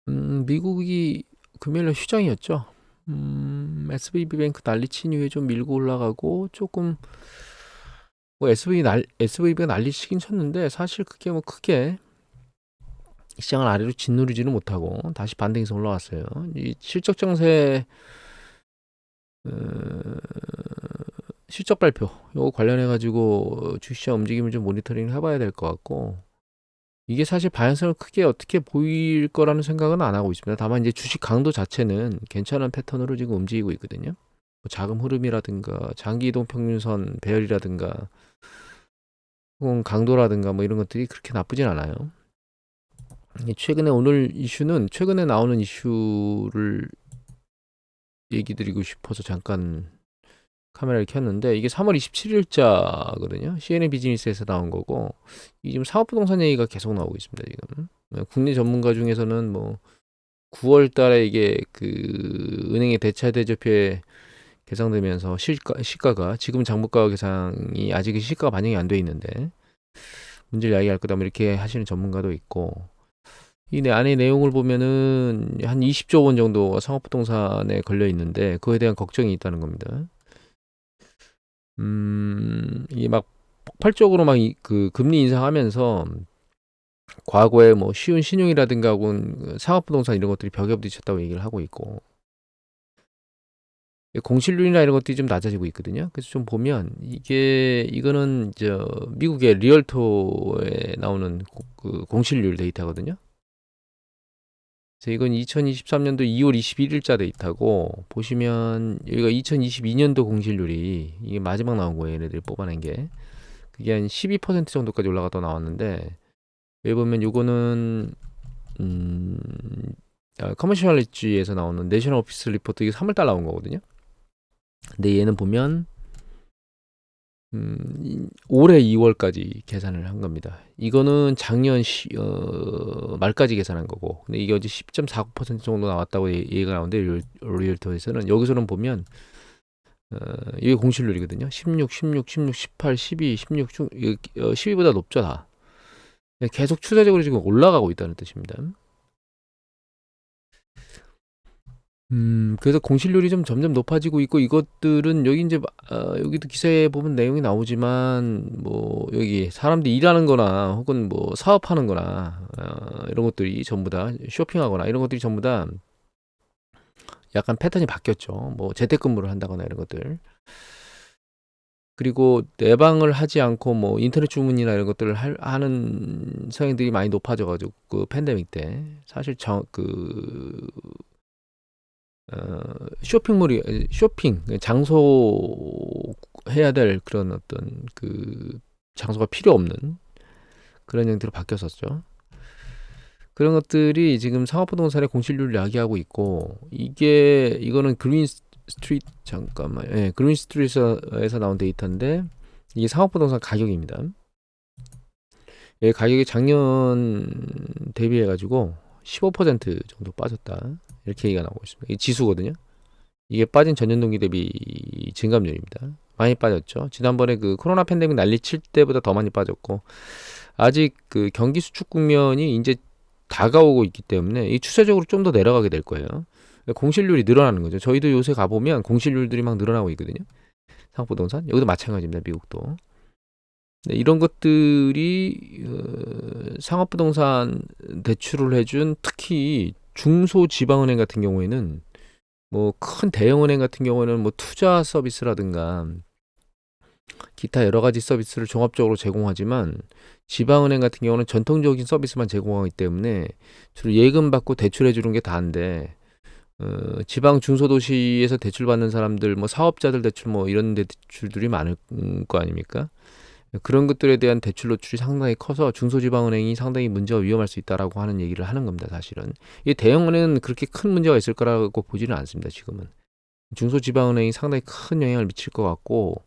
미국이 금요일날 휴장이었죠. SVB뱅크 난리친 이후에 좀 밀고 올라가고 조금 뭐 SVB가 난리치긴 쳤는데 사실 그게 뭐 크게 시장을 아래로 짓누르지는 못하고 다시 반등해서 올라왔어요. 이 실적 정세 어, 실적 발표 요거 관련해 가지고 주시장 움직임을 좀 모니터링 해봐야 될 것 같고 이게 사실 방향성을 크게 어떻게 보일 거라는 생각은 안 하고 있습니다. 다만 이제 주식 강도 자체는 괜찮은 패턴으로 지금 움직이고 있거든요. 뭐 자금 흐름이라든가 장기 이동 평균선 배열이라든가 혹은 강도라든가 뭐 이런 것들이 그렇게 나쁘진 않아요. 최근에 오늘 이슈는 최근에 나오는 이슈를 얘기 드리고 싶어서 잠깐 카메라를 켰는데 이게 3월 27일자거든요. CNN 비즈니스에서 나온 거고 이 지금 사업부동산 얘기가 계속 나오고 있습니다. 지금 국내 전문가 중에서는 뭐 9월 달에 이게 그 은행의 대차 대조표에 개정되면서 시가가 지금 장부가 계상이 아직 시가가 반영이 안 돼 있는데 문제를 야기할 거다 뭐 이렇게 하시는 전문가도 있고 이 안의 내용을 보면은 한 20조 원 정도 상업부동산에 걸려 있는데 그거에 대한 걱정이 있다는 겁니다. 이게 막 폭발적으로 막 그 금리 인상하면서 과거에 뭐 쉬운 신용이라든가 혹은 상업부동산 이런 것들이 벽에 부딪혔다고 얘기를 하고 있고 공실률이나 이런 것들이 좀 낮아지고 있거든요. 그래서 좀 보면 이거는 저 미국의 리얼토에 나오는 그 공실률 데이터거든요. 그래서 이건 2023년도 2월 21일자 데이터고 보시면 여기가 2022년도 공실률이 이게 마지막 나온 거예요. 얘네들이 뽑아낸 게. 그게 한 12% 정도까지 올라갔다 나왔는데 여기 보면 요거는 음, 커머셜리지에서 나오는 내셔널 오피스 리포트 이게 3월달 나온 거거든요. 근데 얘는 보면 올해 2월까지 계산을 한 겁니다. 이거는 작년 말까지 계산한 거고, 근데 이게 어제 10.49% 정도 나왔다고 얘기가 나오는데 리얼터에서는 여기서는 보면 이게 공실률이거든요. 16, 16, 16, 18, 12, 16 중 12보다 높죠 다. 계속 추세적으로 지금 올라가고 있다는 뜻입니다. 그래서 공실률이 좀 점점 높아지고 있고 이것들은 여기 이제 여기도 기사에 보면 내용이 나오지만 뭐 여기 사람들이 일하는 거나 혹은 뭐 사업하는 거나 이런 것들이 전부 다 쇼핑하거나 이런 것들이 전부 다 약간 패턴이 바뀌었죠. 뭐 재택근무를 한다거나 이런 것들. 그리고 내방을 하지 않고 뭐 인터넷 주문이나 이런 것들을 하는 성향들이 많이 높아져가지고 그 팬데믹 때 사실 쇼핑 장소 해야 될 그런 어떤 그 장소가 필요 없는 그런 형태로 바뀌었었죠. 그런 것들이 지금 상업부동산의 공실률을 야기하고 있고 이거는 그린 스트리트 잠깐만 그린 스트리트에서 나온 데이터인데 이게 상업부동산 가격입니다. 가격이 작년 대비해 가지고 15% 정도 빠졌다 이렇게 얘기가 나오고 있습니다. 이 지수거든요. 이게 빠진 전년 동기 대비 증감률입니다. 많이 빠졌죠. 지난번에 그 코로나 팬데믹 난리 칠 때보다 더 많이 빠졌고 아직 그 경기 수축 국면이 이제 다가오고 있기 때문에 이 추세적으로 좀 더 내려가게 될 거예요. 공실률이 늘어나는 거죠. 저희도 요새 가보면 공실률들이 막 늘어나고 있거든요. 상업부동산 여기도 마찬가지입니다. 미국도. 네, 이런 것들이 상업부동산 대출을 해준 특히 중소지방은행 같은 경우에는 뭐 큰 대형은행 같은 경우에는 뭐 투자 서비스라든가 기타 여러 가지 서비스를 종합적으로 제공하지만 지방은행 같은 경우는 전통적인 서비스만 제공하기 때문에 주로 예금 받고 대출해 주는 게 다인데 지방 중소도시에서 대출 받는 사람들 뭐 사업자들 대출 뭐 이런 대출들이 많을 거 아닙니까? 그런 것들에 대한 대출 노출이 상당히 커서 중소지방은행이 상당히 문제가 위험할 수 있다라고 하는 얘기를 하는 겁니다. 사실은 이 대형은행은 그렇게 큰 문제가 있을 거라고 보지는 않습니다. 지금은 중소지방은행이 상당히 큰 영향을 미칠 것 같고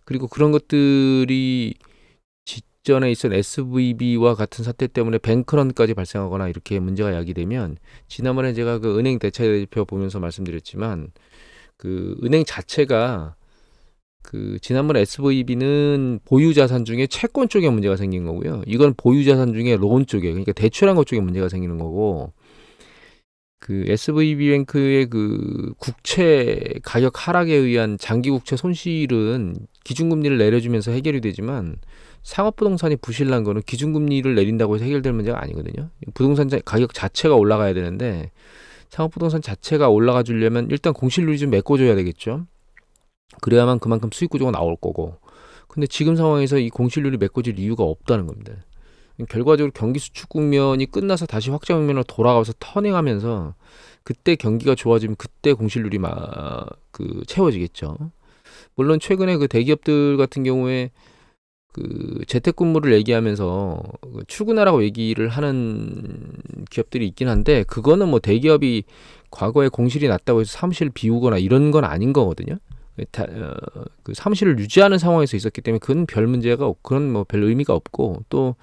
그리고 그런 것들이 직전에 있었던 SVB와 같은 사태 때문에 뱅크런까지 발생하거나 이렇게 문제가 야기되면 지난번에 제가 그 은행 대차대표 보면서 말씀드렸지만 그 은행 자체가 그 지난번에 SVB는 보유 자산 중에 채권 쪽에 문제가 생긴 거고요. 이건 보유 자산 중에 론 쪽에 그러니까 대출한 것 쪽에 문제가 생기는 거고 그 SVB뱅크의 그 국채 가격 하락에 의한 장기 국채 손실은 기준금리를 내려주면서 해결이 되지만 상업부동산이 부실난 거는 기준금리를 내린다고 해서 해결될 문제가 아니거든요. 부동산 가격 자체가 올라가야 되는데 상업부동산 자체가 올라가 주려면 일단 공실률이 좀 메꿔줘야 되겠죠. 그래야만 그만큼 수익 구조가 나올 거고. 근데 지금 상황에서 이 공실률이 메꿔질 이유가 없다는 겁니다. 결과적으로 경기 수축 국면이 끝나서 다시 확장 국면으로 돌아가서 터닝하면서 그때 경기가 좋아지면 그때 공실률이 채워지겠죠. 물론 최근에 그 대기업들 같은 경우에 그 재택근무를 얘기하면서 출근하라고 얘기를 하는 기업들이 있긴 한데 그거는 뭐 대기업이 과거에 공실이 났다고 해서 사무실을 비우거나 이런 건 아닌 거거든요. 그 사무실을 유지하는 상황에서 있었기 때문에 그건 별 문제가 없고 그런 뭐 별 의미가 없고 또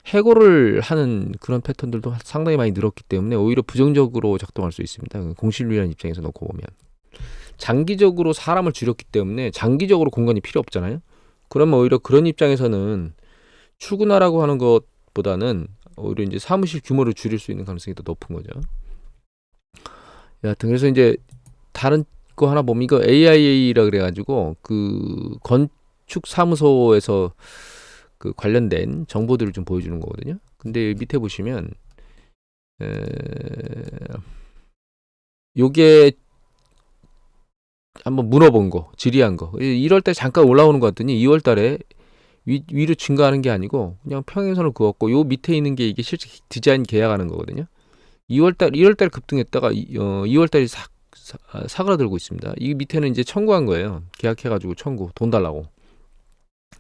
해고를 하는 그런 패턴들도 상당히 많이 늘었기 때문에 오히려 부정적으로 작동할 수 있습니다. 공실률이라는 입장에서 놓고 보면 장기적으로 사람을 줄였기 때문에 장기적으로 공간이 필요 없잖아요. 그러면 오히려 그런 입장에서는 출근하라고 하는 것보다는 오히려 이제 사무실 규모를 줄일 수 있는 가능성이 더 높은 거죠. 여하튼 그래서 이제 다른 거 하나 보면 이거 AIA라 그래가지고 그 건축 사무소에서 그 관련된 정보들을 좀 보여주는 거거든요. 근데 밑에 보시면 요게 한번 물어본 거, 질의한 거. 1월 달 잠깐 올라오는 것 같더니 2월 달에 위로 증가하는 게 아니고 그냥 평행선을 그었고 요 밑에 있는 게 이게 실제 디자인 계약하는 거거든요. 1월 달 급등했다가 2월 달에 사그라들고 있습니다. 이 밑에는 이제 청구한 거예요. 계약해가지고 돈 달라고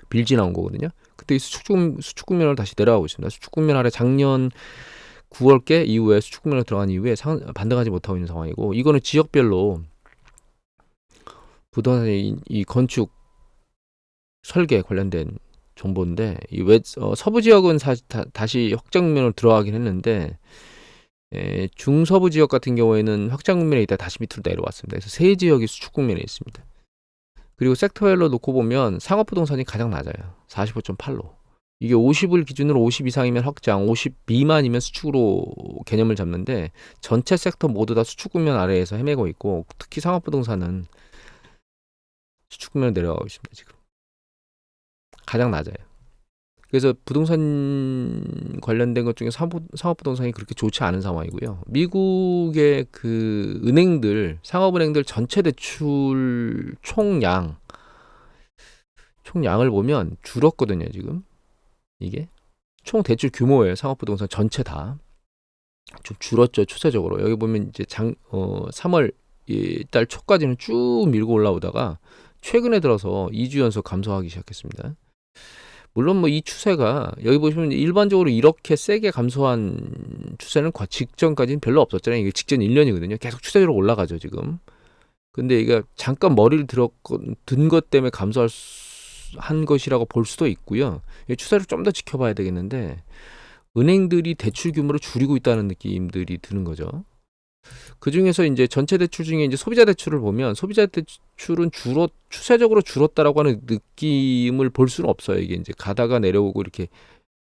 빌지 나온 거거든요. 그때 수축 국면으로 다시 내려가고 있습니다. 수축 국면 아래 작년 9월께 이후에 수축 국면으로 들어간 이후에 반등하지 못하고 있는 상황이고 이거는 지역별로 부동산의 이 건축 설계 관련된 정보인데 서부 지역은 다시 확장 국면으로 들어가긴 했는데 중서부 지역 같은 경우에는 확장 국면에 있다 다시 밑으로 내려왔습니다. 그래서 세 지역이 수축 국면에 있습니다. 그리고 섹터별로 놓고 보면 상업부동산이 가장 낮아요. 45.8로. 이게 50을 기준으로 50 이상이면 확장, 50 미만이면 수축으로 개념을 잡는데 전체 섹터 모두 다 수축 국면 아래에서 헤매고 있고 특히 상업부동산은 수축 국면으로 내려가고 있습니다. 지금. 가장 낮아요. 그래서 부동산 관련된 것 중에 상업부동산이 그렇게 좋지 않은 상황이고요. 미국의 그 은행들, 상업은행들 전체 대출 총량을 보면 줄었거든요. 지금 이게 총 대출 규모예요. 상업부동산 전체 다 좀 줄었죠. 추세적으로 여기 보면 이제 3월 달 초까지는 쭉 밀고 올라오다가 최근에 들어서 2주 연속 감소하기 시작했습니다. 물론 뭐 이 추세가 여기 보시면 일반적으로 이렇게 세게 감소한 추세는 직전까지는 별로 없었잖아요. 이게 직전 1년이거든요. 계속 추세적으로 올라가죠 지금. 근데 이게 잠깐 머리를 든 것 때문에 한 것이라고 볼 수도 있고요. 이 추세를 좀 더 지켜봐야 되겠는데 은행들이 대출 규모를 줄이고 있다는 느낌들이 드는 거죠. 그 중에서 이제 전체 대출 중에 이제 소비자 대출을 보면 소비자 대출은 추세적으로 줄었다라고 하는 느낌을 볼 수는 없어요. 이게 이제 가다가 내려오고 이렇게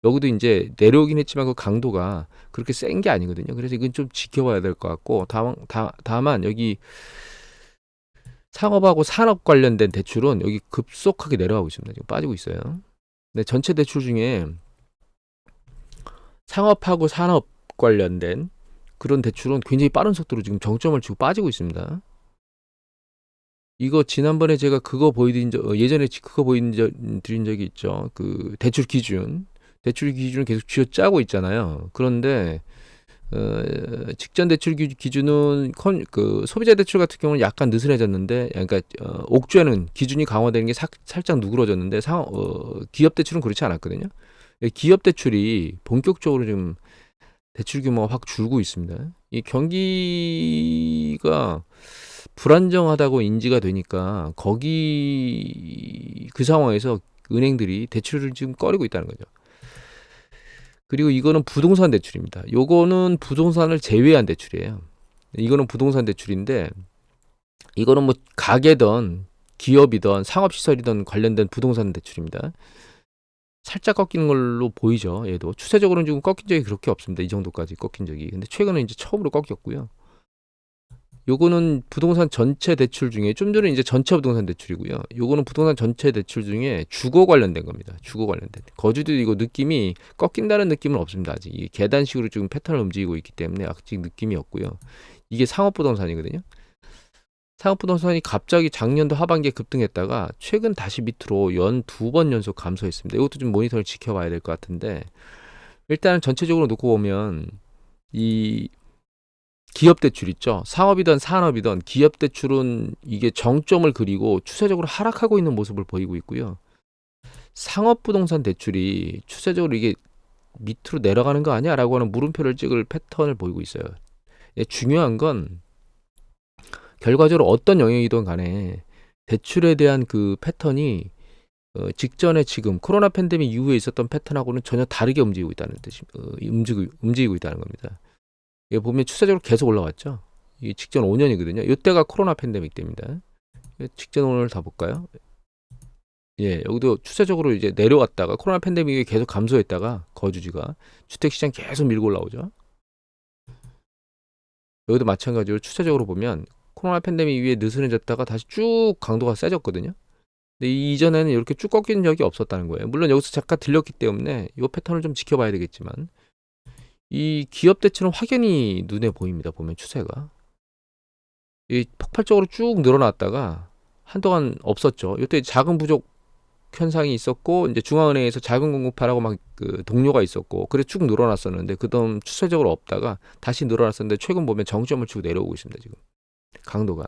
여기도 이제 내려오긴 했지만 그 강도가 그렇게 센 게 아니거든요. 그래서 이건 좀 지켜봐야 될 것 같고 다만 여기 상업하고 산업 관련된 대출은 여기 급속하게 내려가고 있습니다. 지금 빠지고 있어요. 근데 전체 대출 중에 상업하고 산업 관련된 그런 대출은 굉장히 빠른 속도로 지금 정점을 치고 빠지고 있습니다. 이거 지난번에 제가 그거 예전에 그거 보여드린 적이 있죠. 그 대출 기준을 계속 쥐어짜고 있잖아요. 그런데 직전 대출 기준은 그 소비자 대출 같은 경우는 약간 느슨해졌는데, 그러니까 옥죄는 기준이 강화되는 게 살짝 누그러졌는데 기업 대출은 그렇지 않았거든요. 기업 대출이 본격적으로 지금 대출 규모가 확 줄고 있습니다. 이 경기가 불안정하다고 인지가 되니까 그 상황에서 은행들이 대출을 지금 꺼리고 있다는 거죠. 그리고 이거는 부동산 대출입니다. 요거는 부동산을 제외한 대출이에요. 이거는 부동산 대출인데 이거는 뭐 가게든 기업이든 상업시설이든 관련된 부동산 대출입니다. 살짝 꺾이는 걸로 보이죠. 얘도 추세적으로는 지금 꺾인 적이 그렇게 없습니다. 이 정도까지 꺾인 적이. 근데 최근에 이제 처음으로 꺾였고요. 요거는 부동산 전체 대출 중에 좀 전에 이제 전체 부동산 대출이고요. 요거는 부동산 전체 대출 중에 주거 관련된 겁니다. 주거 관련된. 거주도 이거 느낌이 꺾인다는 느낌은 없습니다. 아직 이게 계단식으로 지금 패턴을 움직이고 있기 때문에 아직 느낌이 없고요. 이게 상업 부동산이거든요. 상업 부동산이 갑자기 작년도 하반기에 급등했다가 최근 다시 밑으로 연 2번 연속 감소했습니다. 이것도 좀 모니터를 지켜봐야 될 것 같은데 일단 전체적으로 놓고 보면 이 기업 대출 있죠. 상업이든 산업이든 기업 대출은 이게 정점을 그리고 추세적으로 하락하고 있는 모습을 보이고 있고요. 상업 부동산 대출이 추세적으로 이게 밑으로 내려가는 거 아니야? 라고 하는 물음표를 찍을 패턴을 보이고 있어요. 중요한 건 결과적으로 어떤 영역이든 간에 대출에 대한 그 패턴이 직전에 지금 코로나 팬데믹 이후에 있었던 패턴하고는 전혀 다르게 움직이고 있다는 뜻이 움직이고 있다는 겁니다. 이게 보면 추세적으로 계속 올라왔죠. 이게 직전 5년이거든요. 이때가 코로나 팬데믹 때입니다. 직전 5년을 다 볼까요? 예, 여기도 추세적으로 이제 내려왔다가 코로나 팬데믹이 계속 감소했다가 거주지가 주택시장 계속 밀고 올라오죠. 여기도 마찬가지로 추세적으로 보면 코로나 팬데믹 이후에 느슨해졌다가 다시 쭉 강도가 세졌거든요. 근데 이전에는 이렇게 쭉 꺾이는 적이 없었다는 거예요. 물론 여기서 잠깐 들렸기 때문에 이 패턴을 좀 지켜봐야 되겠지만 이 기업 대출은 확연히 눈에 보입니다. 보면 추세가 이 폭발적으로 쭉 늘어났다가 한동안 없었죠. 이때 자금 부족 현상이 있었고 이제 중앙은행에서 자금 공급하라고 막 그 동료가 있었고 그래 쭉 늘어났었는데 그다음 추세적으로 없다가 다시 늘어났었는데 최근 보면 정점을 치고 내려오고 있습니다. 지금 강도가.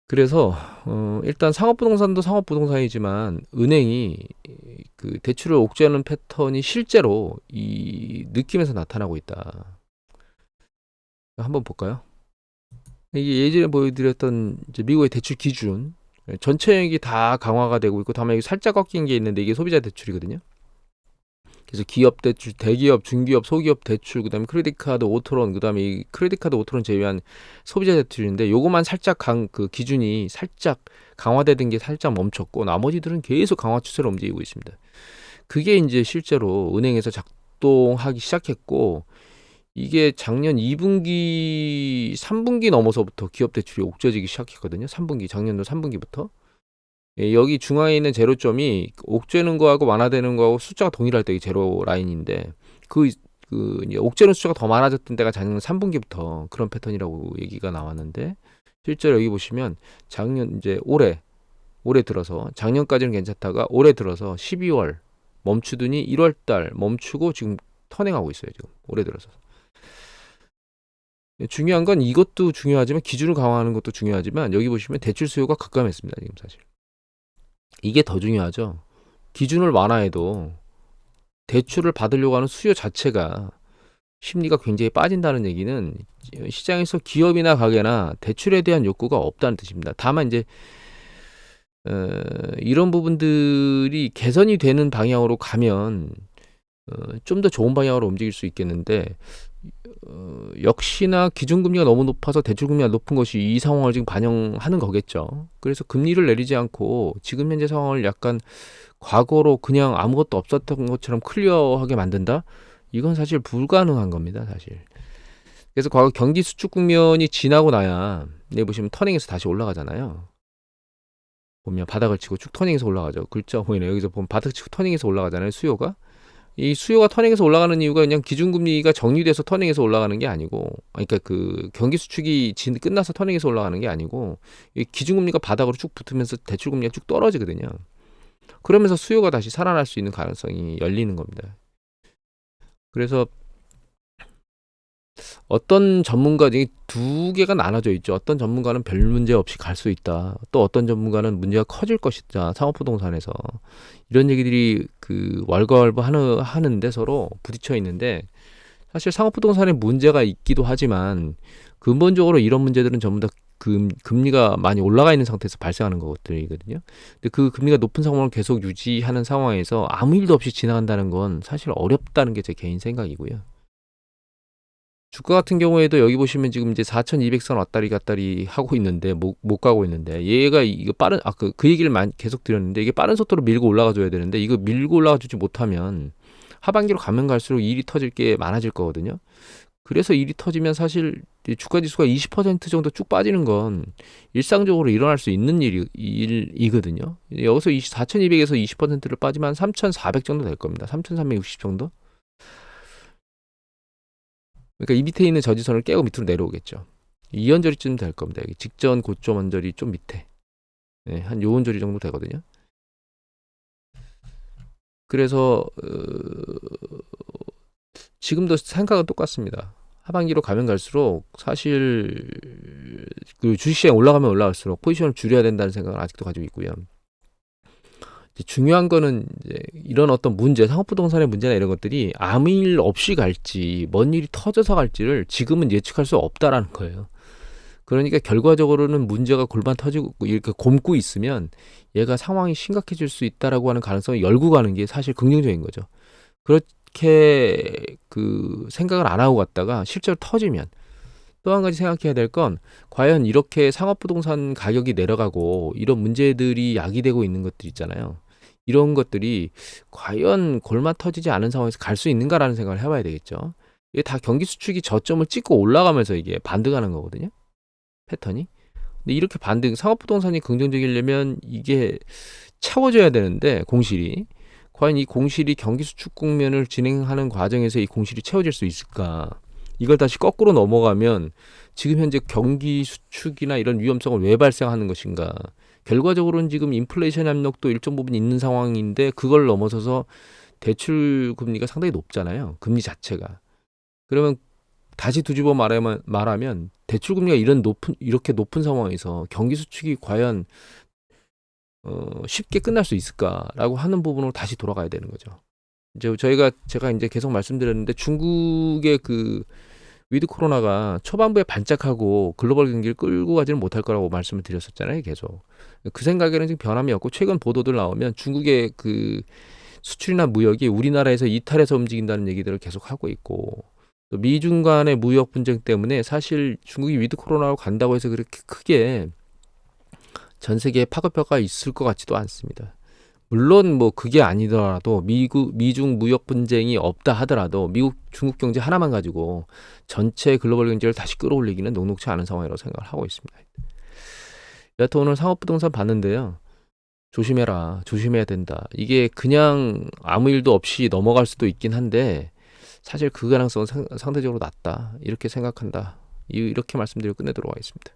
그래서 일단 상업부동산도 상업부동산이지만 은행이 그 대출을 옥죄하는 패턴이 실제로 이 느낌에서 나타나고 있다. 한번 볼까요? 이게 예전에 보여드렸던 이제 미국의 대출 기준 전체 영역이 다 강화가 되고 있고 다만 여기 살짝 꺾인 게 있는데 이게 소비자 대출이거든요. 그래서 기업 대출, 대기업, 중기업, 소기업 대출, 그다음에 크레딧 카드, 오토론, 그다음에 이 크레딧 카드, 오토론 제외한 소비자 대출인데 요거만 살짝 그 기준이 살짝 강화되던 게 살짝 멈췄고 나머지들은 계속 강화 추세로 움직이고 있습니다. 그게 이제 실제로 은행에서 작동하기 시작했고 이게 작년 2분기, 3분기 넘어서부터 기업 대출이 옥죄지기 시작했거든요. 3분기, 작년도 3분기부터. 예, 여기 중앙에 있는 제로점이 옥죄는 거하고 완화되는 거하고 숫자가 동일할 때 제로 라인인데 이제 옥죄는 숫자가 더 많아졌던 때가 작년 3분기부터 그런 패턴이라고 얘기가 나왔는데 실제로 여기 보시면 작년 이제 올해 들어서 작년까지는 괜찮다가 올해 들어서 12월 멈추더니 1월 달 멈추고 지금 터닝하고 있어요. 지금 올해 들어서. 중요한 건 이것도 중요하지만 기준을 강화하는 것도 중요하지만 여기 보시면 대출 수요가 급감했습니다. 지금 사실. 이게 더 중요하죠. 기준을 완화해도 대출을 받으려고 하는 수요 자체가 심리가 굉장히 빠진다는 얘기는 시장에서 기업이나 가게나 대출에 대한 욕구가 없다는 뜻입니다. 다만 이제 이런 부분들이 개선이 되는 방향으로 가면 좀 더 좋은 방향으로 움직일 수 있겠는데 역시나 기준금리가 너무 높아서 대출금리가 높은 것이 이 상황을 지금 반영하는 거겠죠. 그래서 금리를 내리지 않고 지금 현재 상황을 약간 과거로 그냥 아무것도 없었던 것처럼 클리어하게 만든다? 이건 사실 불가능한 겁니다. 사실. 그래서 과거 경기 수축 국면이 지나고 나야 네 보시면 터닝에서 다시 올라가잖아요. 보면 바닥을 치고 쭉 터닝해서 올라가죠. 글자 보이네요. 여기서 보면 바닥 치고 터닝해서 올라가잖아요. 수요가. 이 수요가 터닝해서 올라가는 이유가 그냥 기준금리가 정리돼서 터닝해서 올라가는 게 아니고, 그러니까 그 경기 수축이 끝나서 터닝해서 올라가는 게 아니고, 이 기준금리가 바닥으로 쭉 붙으면서 대출금리가 쭉 떨어지거든요. 그러면서 수요가 다시 살아날 수 있는 가능성이 열리는 겁니다. 그래서 어떤 전문가들이 두 개가 나눠져 있죠. 어떤 전문가는 별 문제 없이 갈 수 있다. 또 어떤 전문가는 문제가 커질 것이다. 상업부동산에서 이런 얘기들이 그 왈가왈부 하는데 서로 부딪혀 있는데 사실 상업부동산에 문제가 있기도 하지만 근본적으로 이런 문제들은 전부 다 금리가 많이 올라가 있는 상태에서 발생하는 것들이거든요. 근데 그 금리가 높은 상황을 계속 유지하는 상황에서 아무 일도 없이 지나간다는 건 사실 어렵다는 게 제 개인 생각이고요. 주가 같은 경우에도 여기 보시면 지금 이제 4,200선 왔다리 갔다리 하고 있는데 못 가고 있는데 얘가 이거 빠른 그 얘기를 계속 드렸는데 이게 빠른 속도로 밀고 올라가 줘야 되는데 이거 밀고 올라가 주지 못하면 하반기로 가면 갈수록 일이 터질 게 많아질 거거든요. 그래서 일이 터지면 사실 이 주가 지수가 20% 정도 쭉 빠지는 건 일상적으로 일어날 수 있는 일이거든요. 여기서 4,200에서 20%를 빠지면 3,400 정도 될 겁니다. 3,360 정도? 그러니까 이 밑에 있는 저지선을 깨고 밑으로 내려오겠죠. 이 언저리쯤 될 겁니다. 여기 직전 고점 언저리 좀 밑에. 네, 한 요 언저리 정도 되거든요. 그래서 지금도 생각은 똑같습니다. 하반기로 가면 갈수록 사실 그 주식시장 올라가면 올라갈수록 포지션을 줄여야 된다는 생각을 아직도 가지고 있고요. 이제 중요한 거는 이제 이런 어떤 문제, 상업부동산의 문제나 이런 것들이 아무 일 없이 갈지, 뭔 일이 터져서 갈지를 지금은 예측할 수 없다라는 거예요. 그러니까 결과적으로는 문제가 골반 터지고 이렇게 곪고 있으면 얘가 상황이 심각해질 수 있다라고 하는 가능성을 열고 가는 게 사실 긍정적인 거죠. 그렇게 그 생각을 안 하고 갔다가 실제로 터지면 또 한 가지 생각해야 될 건 과연 이렇게 상업부동산 가격이 내려가고 이런 문제들이 야기되고 있는 것들 있잖아요. 이런 것들이 과연 골마 터지지 않은 상황에서 갈 수 있는가라는 생각을 해봐야 되겠죠. 이게 다 경기 수축이 저점을 찍고 올라가면서 이게 반등하는 거거든요. 패턴이. 근데 이렇게 반등, 상업부동산이 긍정적이려면 이게 채워져야 되는데 공실이 과연 이 공실이 경기 수축 국면을 진행하는 과정에서 이 공실이 채워질 수 있을까? 이걸 다시 거꾸로 넘어가면 지금 현재 경기 수축이나 이런 위험성을 왜 발생하는 것인가? 결과적으로는 지금 인플레이션 압력도 일정 부분 있는 상황인데 그걸 넘어서서 대출 금리가 상당히 높잖아요. 금리 자체가. 그러면 다시 뒤집어 말하면 대출 금리가 이렇게 높은 상황에서 경기 수축이 과연 쉽게 끝날 수 있을까라고 하는 부분으로 다시 돌아가야 되는 거죠. 이제 제가 이제 계속 말씀드렸는데 중국의 그 위드 코로나가 초반부에 반짝하고 글로벌 경기를 끌고 가지는 못할 거라고 말씀을 드렸었잖아요, 계속. 그 생각에는 지금 변함이 없고 최근 보도들 나오면 중국의 그 수출이나 무역이 우리나라에서 이탈해서 움직인다는 얘기들을 계속 하고 있고 또 미중 간의 무역 분쟁 때문에 사실 중국이 위드 코로나로 간다고 해서 그렇게 크게 전 세계에 파급효과가 있을 것 같지도 않습니다. 물론 뭐 그게 아니더라도 미중 무역 분쟁이 없다 하더라도 미국 중국 경제 하나만 가지고 전체 글로벌 경제를 다시 끌어올리기는 녹록치 않은 상황이라고 생각을 하고 있습니다. 여하튼 오늘 상업부동산 봤는데요. 조심해야 된다. 이게 그냥 아무 일도 없이 넘어갈 수도 있긴 한데 사실 그 가능성은 상대적으로 낮다. 이렇게 생각한다. 이렇게 말씀드리고 끝내도록 하겠습니다.